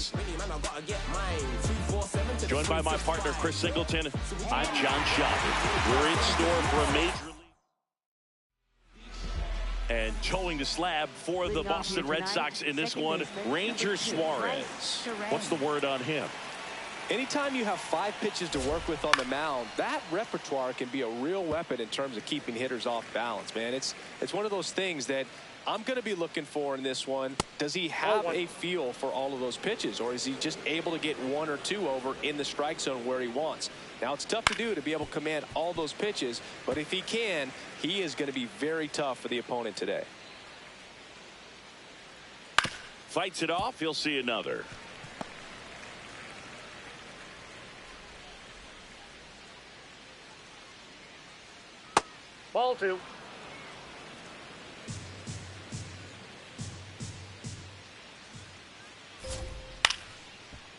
innings. Joined by my partner, Chris Singleton, I'm John Shelby. We're in store for a major league. And towing the slab for the Boston Red Sox in this one, Ranger Suarez. What's the word on him? Anytime you have 5 pitches to work with on the mound, that repertoire can be a real weapon in terms of keeping hitters off balance, man. It's one of those things that I'm going to be looking for in this one. Does he have a feel for all of those pitches, or is he just able to get 1 or 2 over in the strike zone where he wants? Now, it's tough to do, to be able to command all those pitches, but if he can, he is going to be very tough for the opponent today. Fights it off. He'll see another. Ball 2.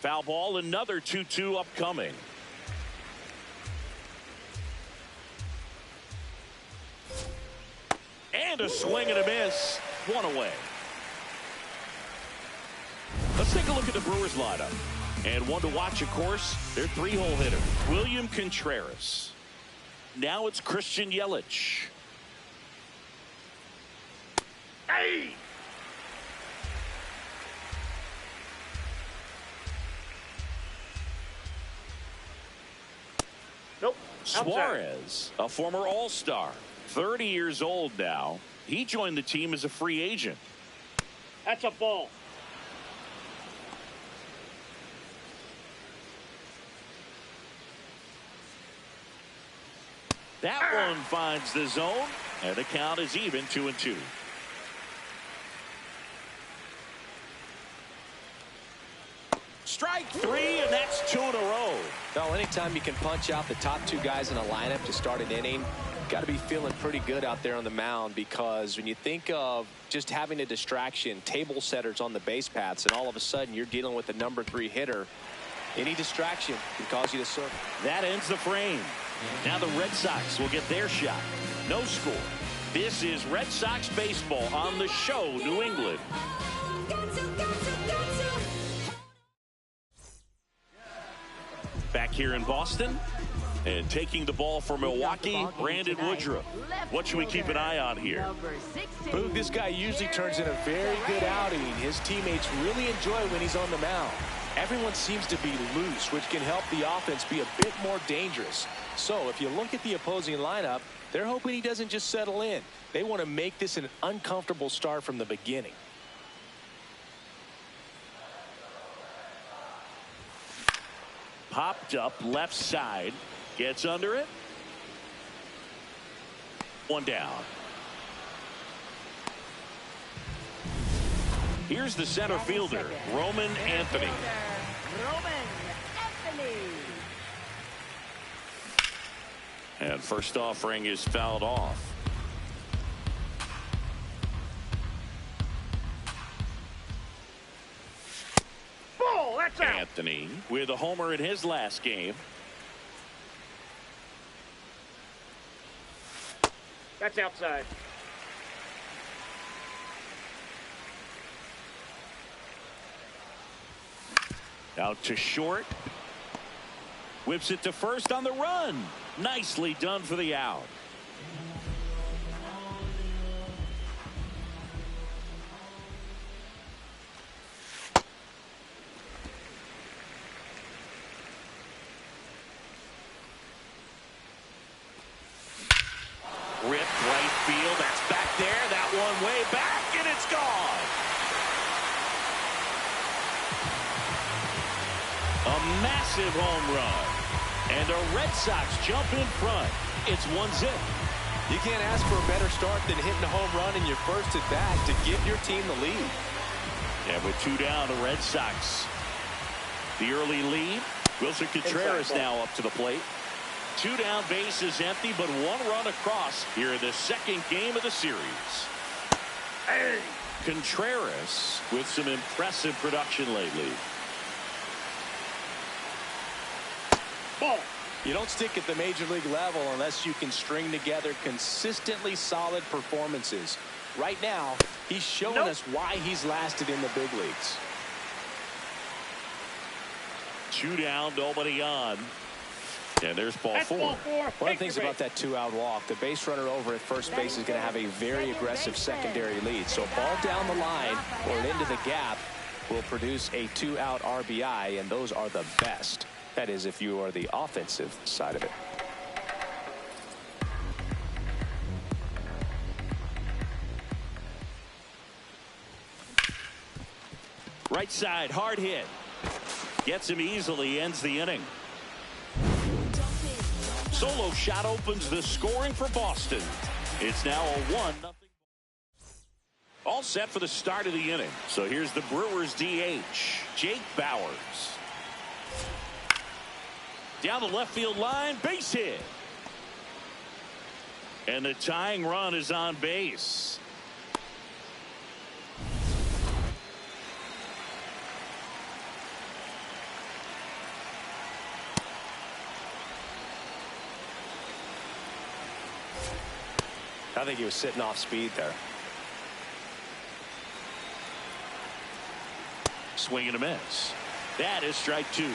Foul ball, another 2-2 upcoming. And a swing and a miss. 1 away. Let's take a look at the Brewers lineup. And one to watch, of course, their 3-hole hitter, William Contreras. Now it's Christian Yelich. Hey! Nope. Suarez, a former All-Star, 30 years old now. He joined the team as a free agent. That's a ball. That one finds the zone, and the count is even, 2-2. Strike 3, and that's 2 in a row. Well, anytime you can punch out the top 2 guys in a lineup to start an inning, got to be feeling pretty good out there on the mound, because when you think of just having a distraction, table setters on the base paths, and all of a sudden you're dealing with the number 3 hitter, any distraction can cause you to circle. That ends the frame. Now the Red Sox will get their shot. No score. This is Red Sox baseball on the show, New England. Back here in Boston, and taking the ball for Milwaukee, Brandon Woodruff. What should we keep an eye on here? Boog, this guy usually turns in a very good outing. His teammates really enjoy when he's on the mound. Everyone seems to be loose, which can help the offense be a bit more dangerous. So if you look at the opposing lineup, they're hoping he doesn't just settle in. They want to make this an uncomfortable start from the beginning. Popped up left side, gets under it. 1 down. Here's the center fielder, Roman Anthony. And first offering is fouled off. Ball, that's out. Anthony with a homer in his last game. That's outside. Out to short. Whips it to first on the run. Nicely done for the out. Ripped right field. That's back there. That one way back, and it's gone. A massive home run. And the Red Sox jump in front. It's 1-0. You can't ask for a better start than hitting a home run in your first at bat to give your team the lead. And with 2 down, the Red Sox. The early lead. Wilson Contreras now up to the plate. 2 down, base is empty, but 1 run across here in the second game of the series. Hey. Contreras with some impressive production lately. Ball. You don't stick at the major league level unless you can string together consistently solid performances. Right now, he's showing us why he's lasted in the big leagues. 2 down, nobody on. And there's ball That's 4. ball 4. One of the things about that 2-out walk, the base runner over at first base is going to have a very aggressive secondary lead. So ball down the line or into the gap will produce a 2-out RBI, and those are the best. That is, if you are the offensive side of it. Right side, hard hit. Gets him easily, ends the inning. Solo shot opens the scoring for Boston. It's now a 1-0. All set for the start of the inning. So here's the Brewers DH, Jake Bauers. Down the left field line, base hit. And the tying run is on base. I think he was sitting off speed there. Swing and a miss. That is strike 2.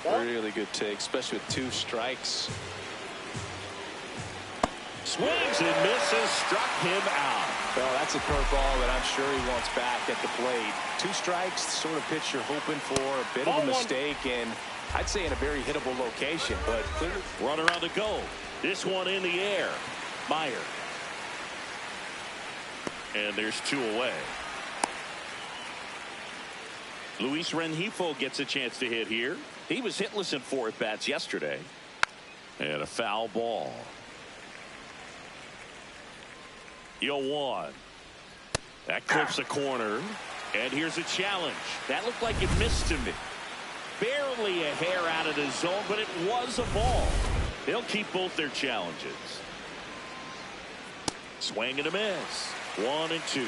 Really good take, especially with 2 strikes. Swings and misses, struck him out. Well, that's a curveball that I'm sure he wants back at the plate. 2 strikes, sort of pitch you're hoping for, a bit of a mistake, and I'd say in a very hittable location, but clearly. Runner on the go. This one in the air. Meyer. And there's 2 away. Luis Rengifo gets a chance to hit here. He was hitless in 4 at-bats yesterday. And a foul ball. 0-1. That clips a corner. And here's a challenge. That looked like it missed to me. Barely a hair out of the zone, but it was a ball. They'll keep both their challenges. Swing and a miss. 1-2.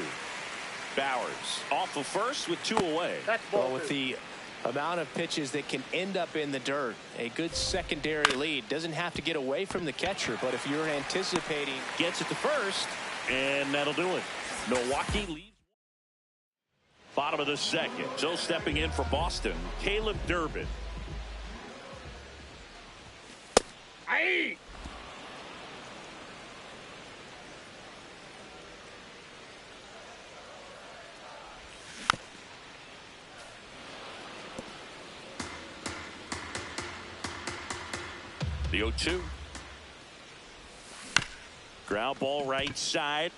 Bauers off of first with 2 away. That's ball Well, with the amount of pitches that can end up in the dirt, a good secondary lead doesn't have to get away from the catcher, but if you're anticipating. Gets it to first, and that'll do it. Milwaukee leads. Bottom of the second. So stepping in for Boston, Caleb Durbin. Aye. The 0-2. Ground ball right side.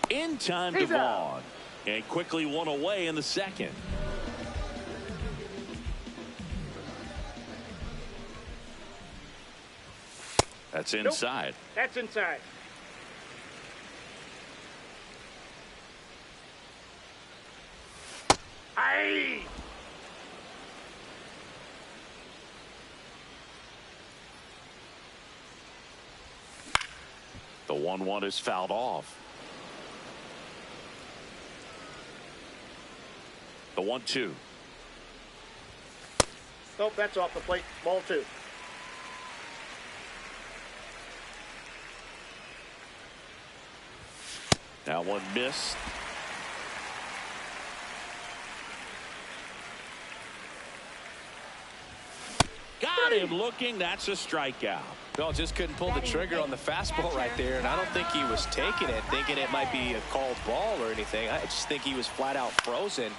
In time to Vaughn. And quickly 1 away in the second. That's inside. Nope. That's inside. Aye. The 1-1 is fouled off. The 1-2. Nope, that's off the plate. Ball 2. That one missed. Got him looking. That's a strikeout. Well, just couldn't pull the trigger on the fastball right there, and I don't think he was taking it, thinking it might be a called ball or anything. I just think he was flat out frozen.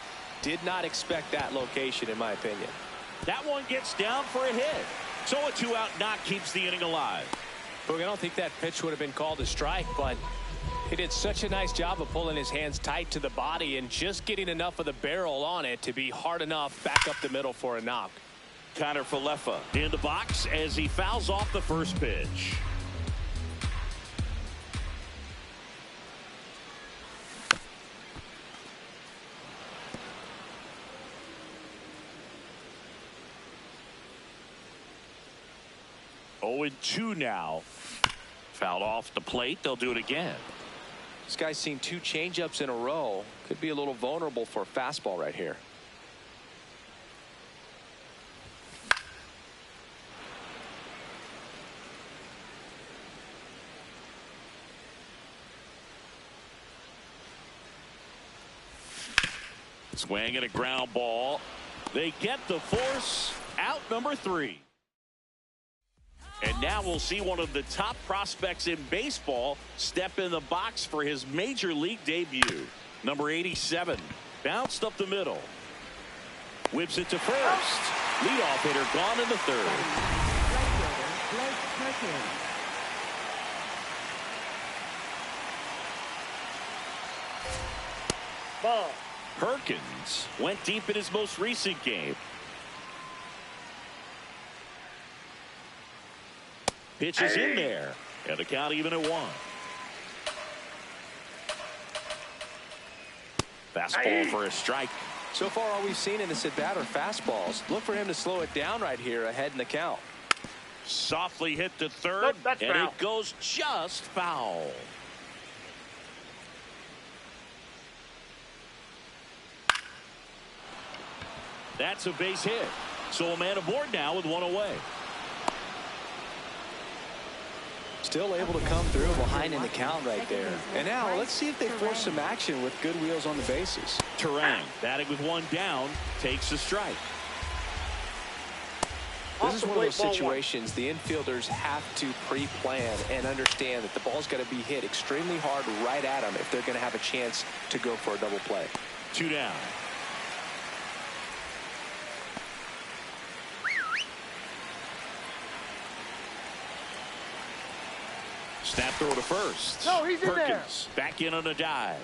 Did not expect that location, in my opinion. That one gets down for a hit. So a 2-out knock keeps the inning alive. Look, I don't think that pitch would have been called a strike, but he did such a nice job of pulling his hands tight to the body and just getting enough of the barrel on it to be hard enough back up the middle for a knock. Connor Falefa in the box as he fouls off the first pitch. Oh, 2 now. Fouled off the plate. They'll do it again. This guy's seen 2 changeups in a row. Could be a little vulnerable for a fastball right here. Swing and a ground ball. They get the force out, number 3. And now we'll see one of the top prospects in baseball step in the box for his major league debut. Number 87, bounced up the middle. Whips it to first. Leadoff hitter gone in the 3rd. Ball. Perkins went deep in his most recent game. Pitch is in there, and the count even at 1. Fastball for a strike. So far, all we've seen in this at-bat are fastballs. Look for him to slow it down right here ahead in the count. Softly hit to 3rd, Nope, that's and foul. it goes just foul. That's a base hit. So a man aboard now with 1 away. Still able to come through behind in the count right there. And now let's see if they force some action with good wheels on the bases. Terang batting with 1 down, takes a strike. This is one of those situations the infielders have to pre-plan and understand that the ball's got to be hit extremely hard right at them if they're going to have a chance to go for a double play. 2 down. Snap throw to first. No, he's in there. Perkins back in on a dive.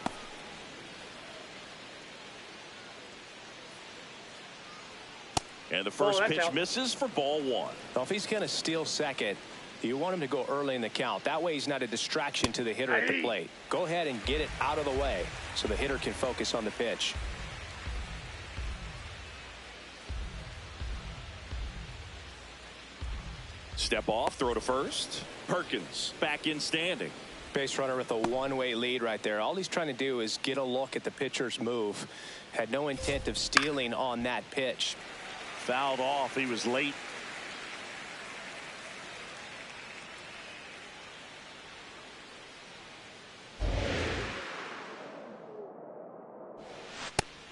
And the first pitch out. misses for ball 1. Well, if he's going to steal second, you want him to go early in the count. That way he's not a distraction to the hitter at the plate. Go ahead and get it out of the way so the hitter can focus on the pitch. Step off, throw to first. Perkins back in standing. Base runner with a one-way lead right there. All he's trying to do is get a look at the pitcher's move. Had no intent of stealing on that pitch. Fouled off. He was late.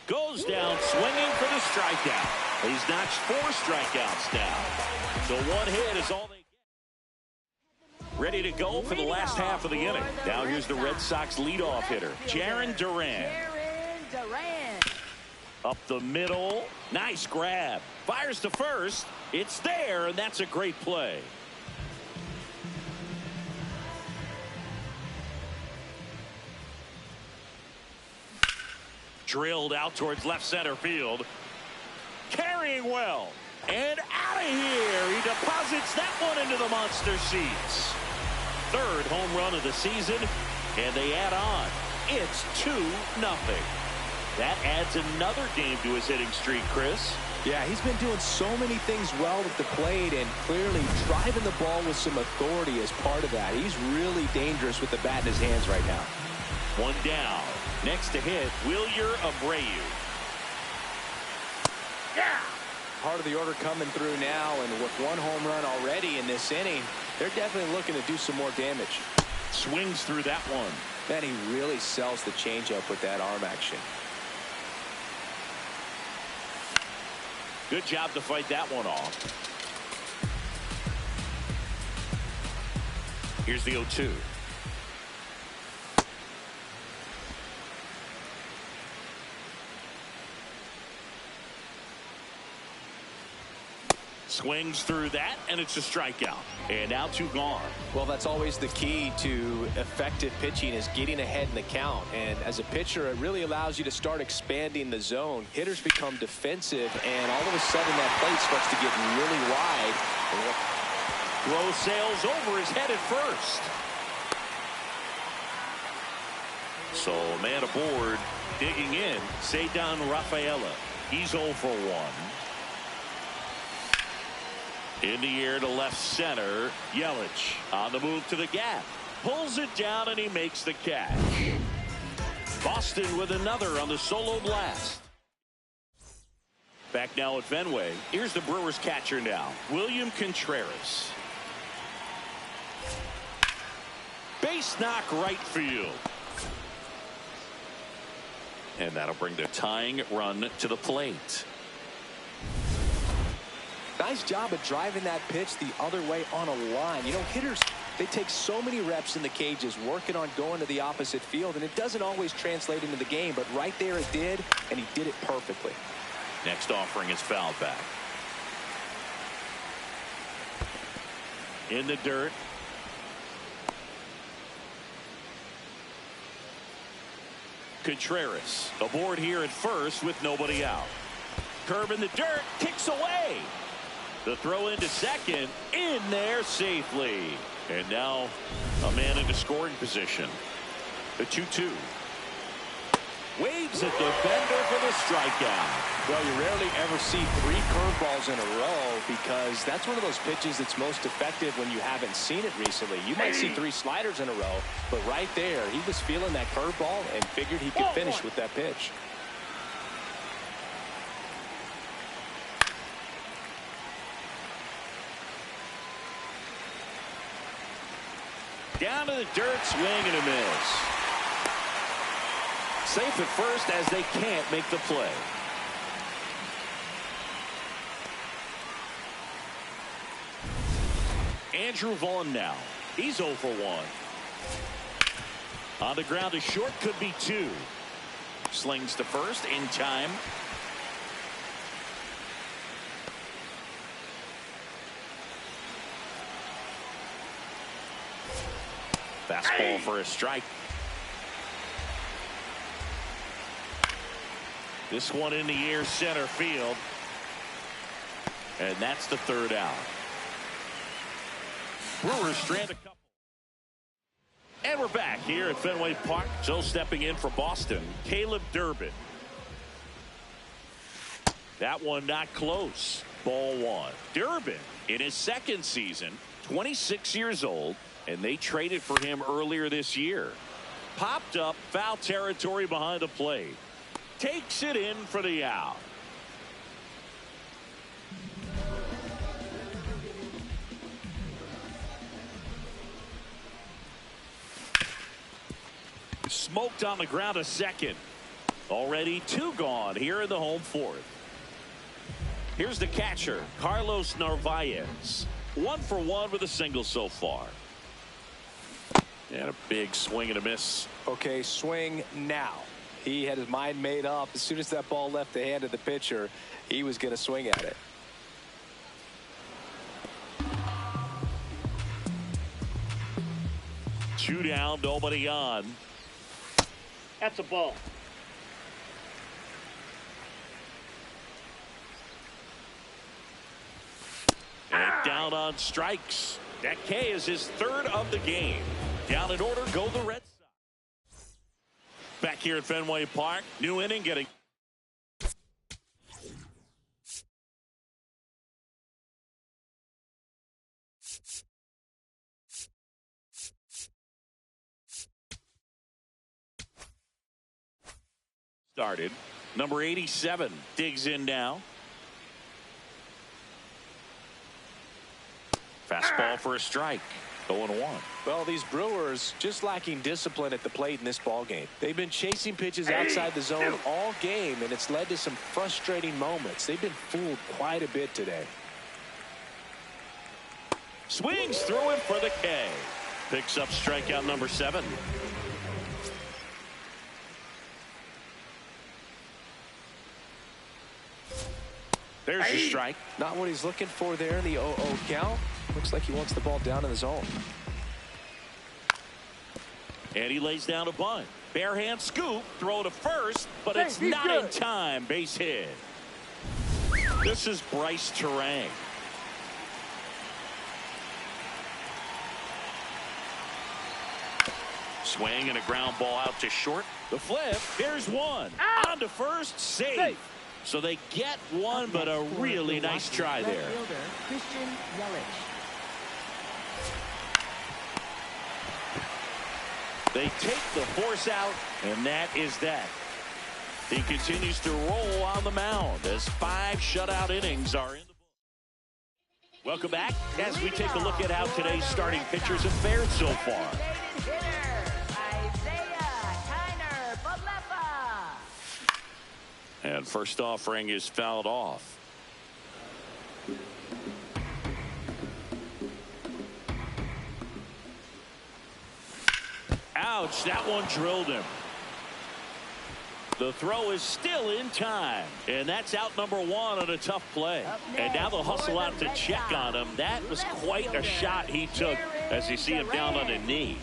Goes down swinging for the strikeout. He's notched 4 strikeouts now. So 1 hit is all they get. Ready to go for the last half of the inning. Now here's the Red Sox leadoff hitter, Jarren Duran. Up the middle. Nice grab. Fires to first. It's there, and that's a great play. Drilled out towards left center field. Carrying well. And out of here. He deposits that one into the monster seats. 3rd home run of the season. And they add on. It's 2-0. That adds another game to his hitting streak, Chris. Yeah, he's been doing so many things well at the plate and clearly driving the ball with some authority as part of that. He's really dangerous with the bat in his hands right now. 1 down. Next to hit, Wilyer Abreu. Yeah. Part of the order coming through now, and with 1 home run already in this inning, they're definitely looking to do some more damage. Swings through that one. Man, he really sells the changeup with that arm action. Good job to fight that one off. Here's the 0-2. Swings through that, and it's a strikeout. And now 2 gone. Well, that's always the key to effective pitching, is getting ahead in the count. And as a pitcher, it really allows you to start expanding the zone. Hitters become defensive, and all of a sudden that plate starts to get really wide. Throw sails over his head at first. So man aboard, digging in, Cedar Rafaela. He's 0 for 1. In the air to left center. Yelich on the move to the gap. Pulls it down, and he makes the catch. Boston with another on the solo blast. Back now at Fenway. Here's the Brewers catcher now, William Contreras. Base knock right field. And that'll bring the tying run to the plate. Nice job of driving that pitch the other way on a line. You know, hitters, they take so many reps in the cages working on going to the opposite field, and it doesn't always translate into the game, but right there it did, and he did it perfectly. Next offering is fouled back. In the dirt. Contreras aboard here at first with nobody out. Curve in the dirt, kicks away. The throw into second, in there safely. And now a man into scoring position. The 2-2. Waves at the defender for the strikeout. Well, you rarely ever see 3 curveballs in a row because that's one of those pitches that's most effective when you haven't seen it recently. You might see 3 sliders in a row, but right there, he was feeling that curveball and figured he could finish with that pitch. Down to the dirt, swing and a miss. Safe at first as they can't make the play. Andrew Vaughn now. He's 0 for 1. On the ground to short, could be 2. Slings to first in time. Fastball for a strike. This one in the air, center field. And that's the 3rd out. Brewers strand a couple. And we're back here at Fenway Park. So stepping in for Boston, Caleb Durbin. That one not close. Ball 1. Durbin in his 2nd season, 26 years old, and they traded for him earlier this year. Popped up, foul territory behind the plate. Takes it in for the out. Smoked on the ground to second. Already 2 gone here in the home 4th. Here's the catcher, Carlos Narvaez. 1 for 1 with a single so far. And a big swing and a miss. Okay, swing now. He had his mind made up. As soon as that ball left the hand of the pitcher, he was going to swing at it. Two down, nobody on. That's a ball. And down on strikes. That K is his 3rd of the game. Down in order go the Red Sox. Back here at Fenway Park. New inning getting. Started. Number 87 digs in now. Fastball for a strike. 0-1. Well, these Brewers just lacking discipline at the plate in this ball game. They've been chasing pitches outside the zone all game, and it's led to some frustrating moments. They've been fooled quite a bit today. Swings through it for the K. Picks up strikeout number 7. There's your strike. Not what he's looking for there in the 0-0 count. Looks like he wants the ball down in the zone. And he lays down a bunt. Bare hand scoop, throw to first, but it's not in time. Base hit. This is Bryce Terang. Swing and a ground ball out to short. The flip, here's one. On to first, safe. So they get one, but a really nice try there. They take the force out, and that is that. He continues to roll on the mound as 5 shutout innings are in the book. Welcome back as we take a look at how today's starting pitchers have fared so far. And first offering is fouled off. Ouch, that one drilled him. The throw is still in time, and that's out number one on a tough play. And now they'll hustle out to check on him. That was quite a shot he took as you see him down on a knee.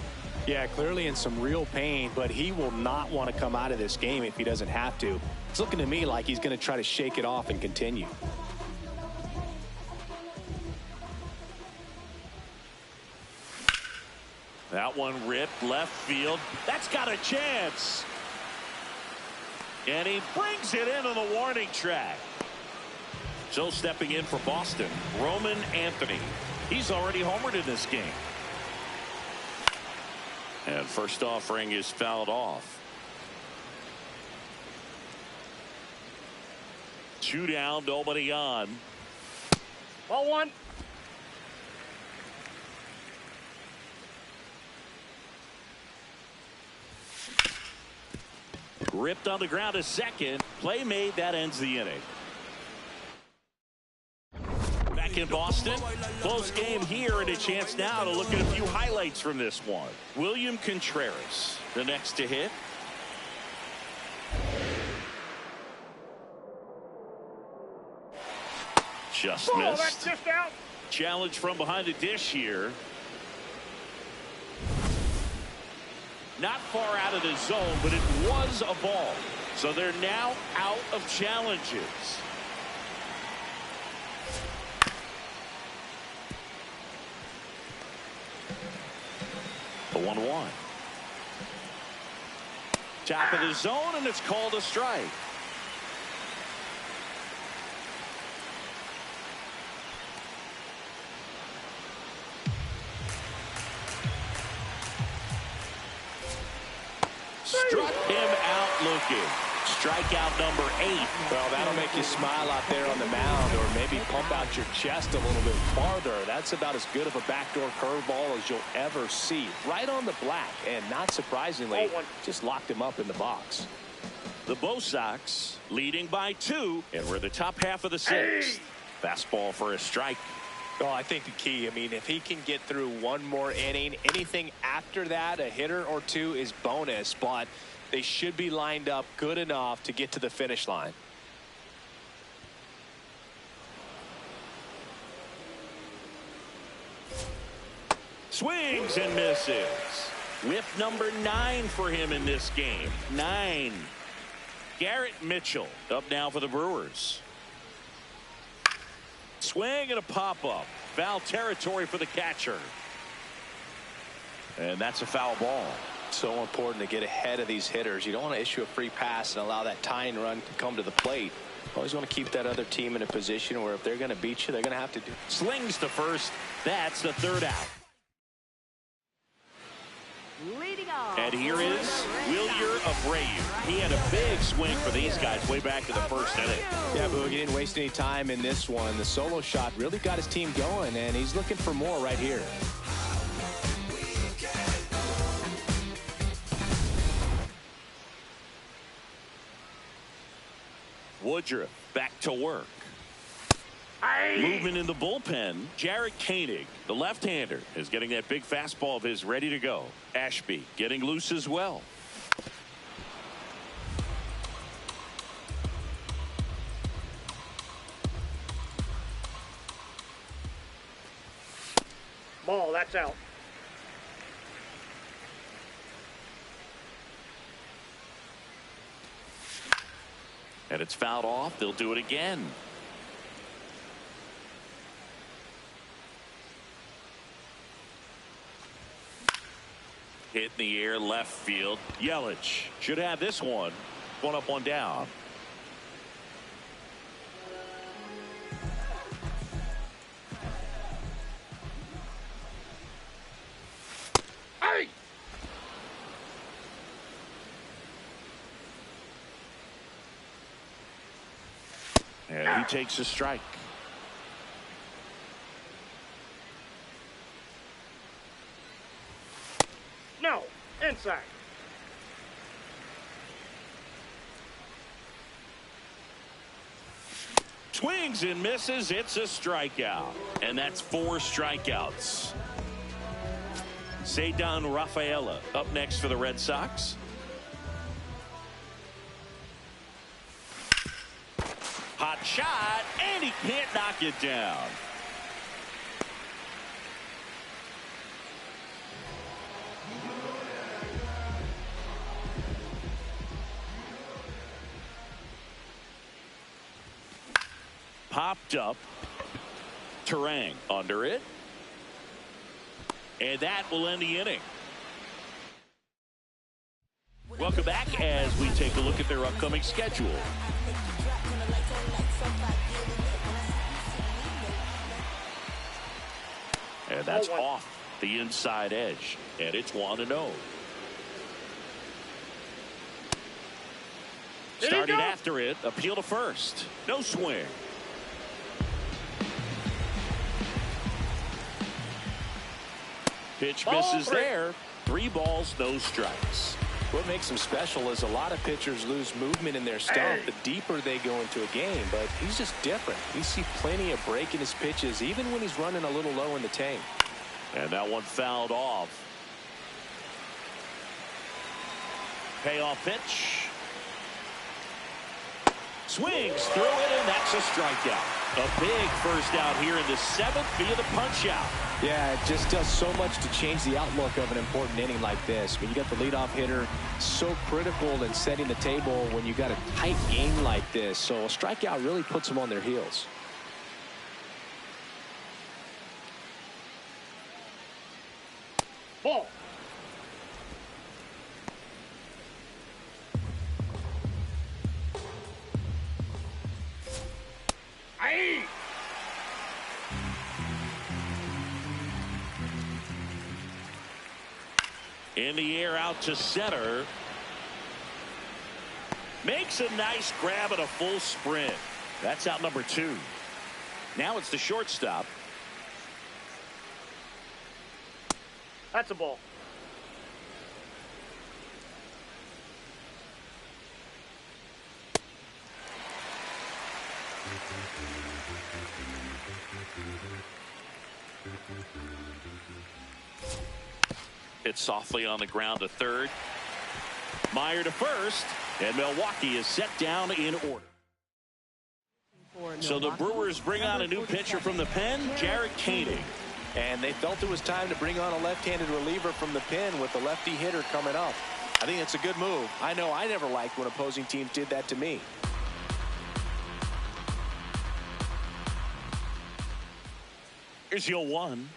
Yeah, clearly in some real pain, but he will not want to come out of this game if he doesn't have to. It's looking to me like he's going to try to shake it off and continue. That one ripped left field. That's got a chance. And he brings it into the warning track. So stepping in for Boston, Roman Anthony. He's already homered in this game. And first offering is fouled off. 2 down, nobody on. Ball one. Ripped on the ground a second. Play made. That ends the inning. Back in Boston. Close game here and a chance now to look at a few highlights from this one. William Contreras, the next to hit. Just missed. That's just out. Challenge from behind the dish here. Not far out of the zone, but it was a ball. So they're now out of challenges. The 1-1. Top of the zone, and it's called a strike. Struck him out looking. Strikeout number 8. Well, that'll make you smile out there on the mound, or maybe pump out your chest a little bit farther. That's about as good of a backdoor curveball as you'll ever see. Right on the black, and not surprisingly, just locked him up in the box. The Bo Sox leading by 2, and we're the top half of the 6th. Fastball for a strike. Oh, I think the key, I mean, if he can get through one more inning, anything after that, a hitter or two is bonus, but they should be lined up good enough to get to the finish line. Swings and misses. Whip number 9 for him in this game. 9. Garrett Mitchell up now for the Brewers. Swing and a pop-up. Foul territory for the catcher. And that's a foul ball. So important to get ahead of these hitters. You don't want to issue a free pass and allow that tying run to come to the plate. Always want to keep that other team in a position where if they're going to beat you, they're going to have to do. Slings to first. That's the 3rd out. And here is Wilyer Abreu. He had a big swing for these guys way back in the 1st inning. Yeah, Boog, he didn't waste any time in this one. The solo shot really got his team going, and he's looking for more right here. Woodruff back to work. Movement in the bullpen. Jarred Koenig, the left-hander, is getting that big fastball of his ready to go. Ashby getting loose as well. Ball, that's out. And it's fouled off. They'll do it again. Hit in the air, left field. Yelich should have this one. One up, one down. Hey! And he takes a strike. No, inside. Swings and misses. It's a strikeout. And that's 4 strikeouts. Cedar Rafaela up next for the Red Sox. Hot shot, and he can't knock it down. Popped up. Terang under it. And that will end the inning. Welcome back as we take a look at their upcoming schedule. And that's off the inside edge. And it's 1-0. Starting after it, appeal to first. No swing. Pitch misses there. 3 balls, no strikes. What makes him special is a lot of pitchers lose movement in their stump the deeper they go into a game, but he's just different. We see plenty of break in his pitches, even when he's running a little low in the tank. And that one fouled off. Payoff pitch. Swings through it, and that's a strikeout. A big first out here in the 7th via the punch out. Yeah, it just does so much to change the outlook of an important inning like this. When you got the leadoff hitter, so critical in setting the table when you got a tight game like this. So a strikeout really puts them on their heels. Ball. Aye. In the air out to center. Makes a nice grab and a full sprint. That's out number 2. Now it's the shortstop. That's a ball. Hit softly on the ground to third. Meyer to first. And Milwaukee is set down in order. So the Brewers bring on a new pitcher from the pen, Jared Koenig. And they felt it was time to bring on a left-handed reliever from the pen with the lefty hitter coming up. I think it's a good move. I know I never liked when opposing teams did that to me. Here's your 1.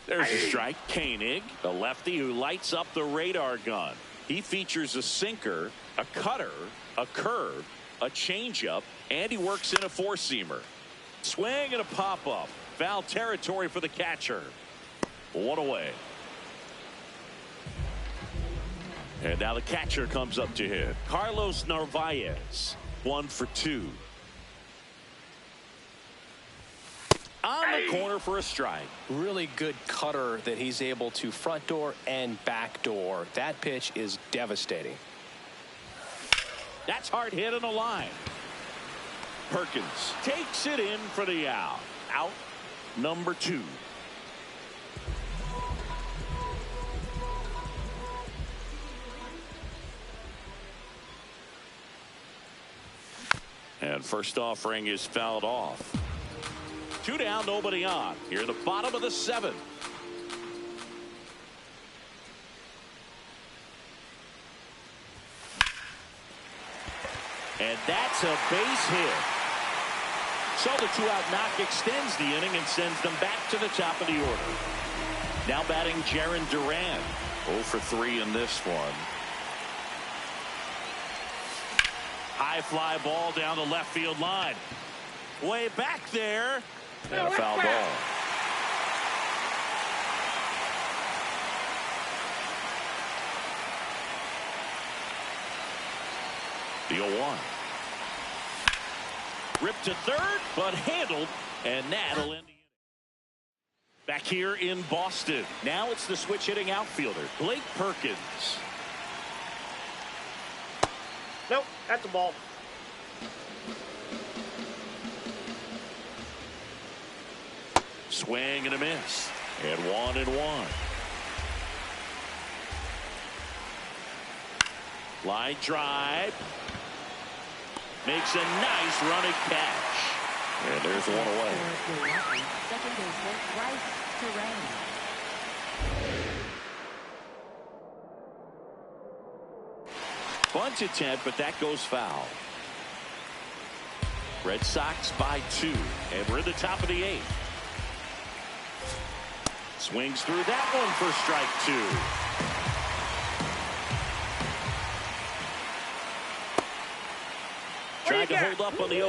There's a strike. Koenig, the lefty who lights up the radar gun. He features a sinker, a cutter, a curve, a changeup, and he works in a 4-seamer. Swing and a pop-up. Foul territory for the catcher. 1 away. And now the catcher comes up to hit. Carlos Narvaez, 1 for 2. On the corner for a strike. Really good cutter that he's able to front door and back door. That pitch is devastating. That's hard hit on the line. Perkins takes it in for the out. Out number 2. And first offering is fouled off. 2 down, nobody on. Here in the bottom of the 7th. And that's a base hit. So the 2-out knock extends the inning and sends them back to the top of the order. Now batting Jarren Duran. 0 for 3 in this one. High fly ball down the left field line. Way back there. And a foul ball. The 0-1. Ripped to third, but handled, and that'll end the inning. Back here in Boston. Now it's the switch hitting outfielder, Blake Perkins. Nope, that's a ball. Swing and a miss. And 1-1. Line drive. Makes a nice running catch. And there's one away. Second baseman, terreno. Bunt attempt, but that goes foul. Red Sox by 2, and we're at the top of the 8th. Swings through that one for strike 2. Tried to hold up on the 0-2.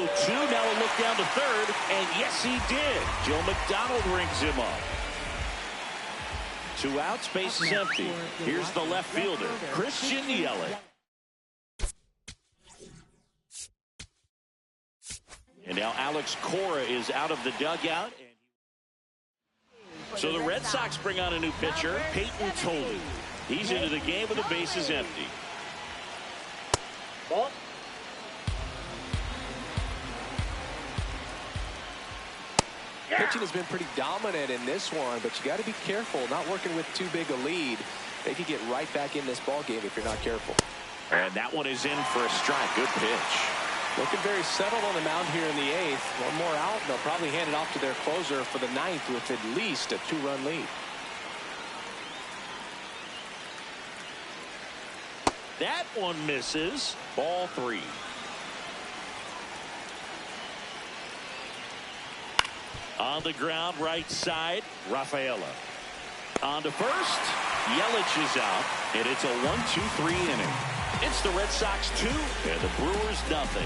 Now a look down to third, and yes, he did. Joe McDonald rings him up. 2 outs, base is empty. Here's the left fielder, Christian Yelich. And now Alex Cora is out of the dugout. So the Red Sox bring on a new pitcher, Peyton Toley. He's into the game with the bases empty. Ball. Pitching has been pretty dominant in this one, but you got to be careful, not working with too big a lead. They could get right back in this ball game if you're not careful. And that one is in for a strike. Good pitch. Looking very settled on the mound here in the 8th. One more out, and they'll probably hand it off to their closer for the 9th with at least a 2-run lead. That one misses. Ball 3. On the ground, right side, Rafaela. On to first, Yelich is out, and it's a 1-2-3 inning. It's the Red Sox 2 and the Brewers nothing.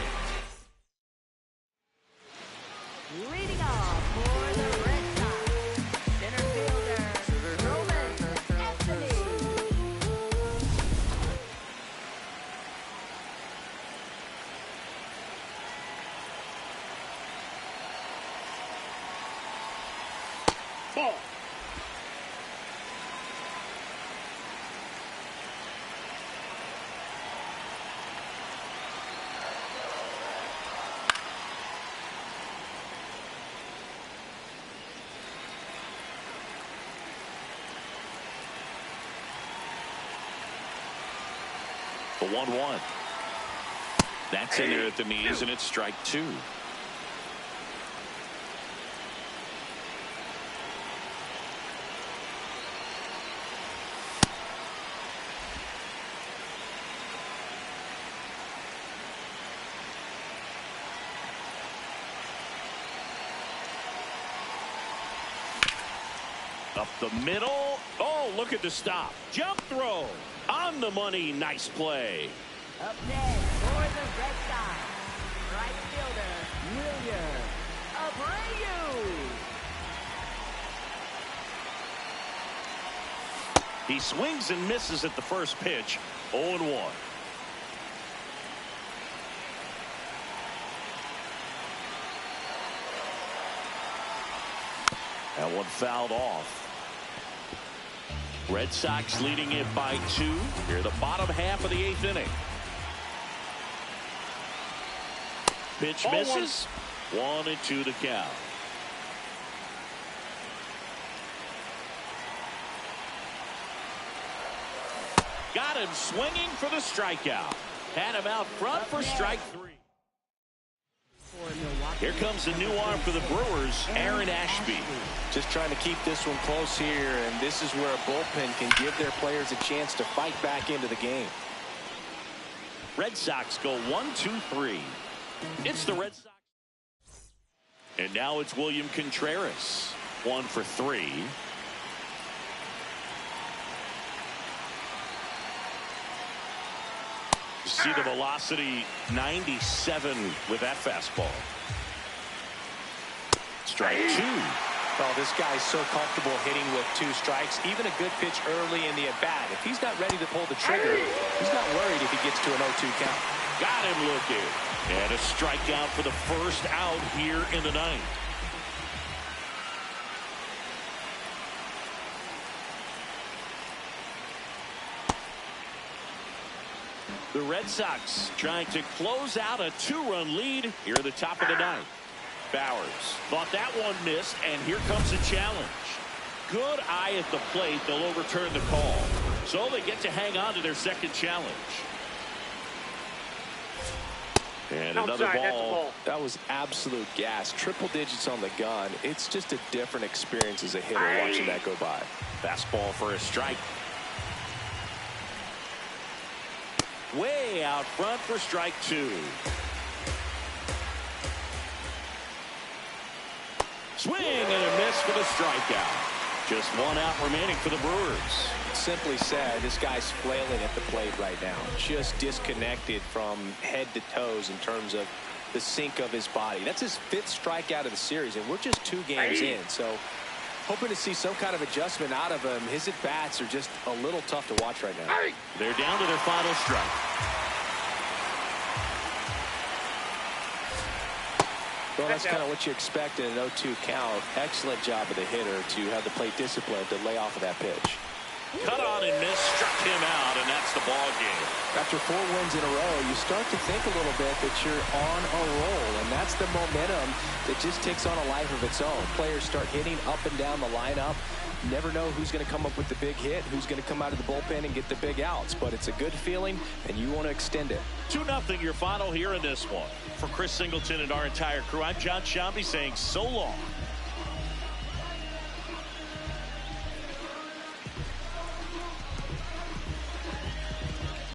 Leading off for the Red Sox, center fielder, Roman Anthony. Ball. The 1-1. That's in there at the knees, and it's strike 2. Up the middle. Oh, look at the stop. Jump throw. On the money. Nice play. Up next for the Red Sox, right fielder, William Abreu. He swings and misses at the first pitch. 0-1. That one fouled off. Red Sox leading it by 2 here, the bottom half of the 8th inning. Pitch misses. 1-2 the count. Got him swinging for the strikeout. Had him out front for strike 3. Here comes the new arm for the Brewers, Aaron Ashby. Just trying to keep this one close here, and this is where a bullpen can give their players a chance to fight back into the game. Red Sox go 1-2-3. It's the Red Sox. And now it's William Contreras. 1 for 3. You see the velocity, 97 with that fastball. Strike 2. Well, this guy's so comfortable hitting with 2 strikes, even a good pitch early in the at-bat. If he's not ready to pull the trigger, he's not worried if he gets to an 0-2 count. Got him looking. And a strikeout for the first out here in the 9th. The Red Sox trying to close out a 2-run lead here at the top of the 9th. Bowers thought that one missed, and here comes a challenge. Good eye at the plate. They'll overturn the call. So they get to hang on to their second challenge. And another ball. That was absolute gas. Triple digits on the gun. It's just a different experience as a hitter watching that go by. Fastball for a strike. Way out front for strike two. Swing and a miss for the strikeout. Just one out remaining for the Brewers. Simply said, this guy's flailing at the plate right now. Just disconnected from head to toes in terms of the sink of his body. That's his 5th strikeout of the series, and we're just 2 games in. So hoping to see some kind of adjustment out of him. His at-bats are just a little tough to watch right now. They're down to their final strike. Well, that's kind of what you expect in an 0-2 count. Excellent job of the hitter to have the plate discipline to lay off of that pitch. Cut on and miss, struck him out, and that's the ball game. After 4 wins in a row, you start to think a little bit that you're on a roll, and that's the momentum that just takes on a life of its own. Players start hitting up and down the lineup. You never know who's going to come up with the big hit, who's going to come out of the bullpen and get the big outs, but it's a good feeling, and you want to extend it. 2-0 your final here in this one. For Chris Singleton and our entire crew, I'm John Shambi saying so long.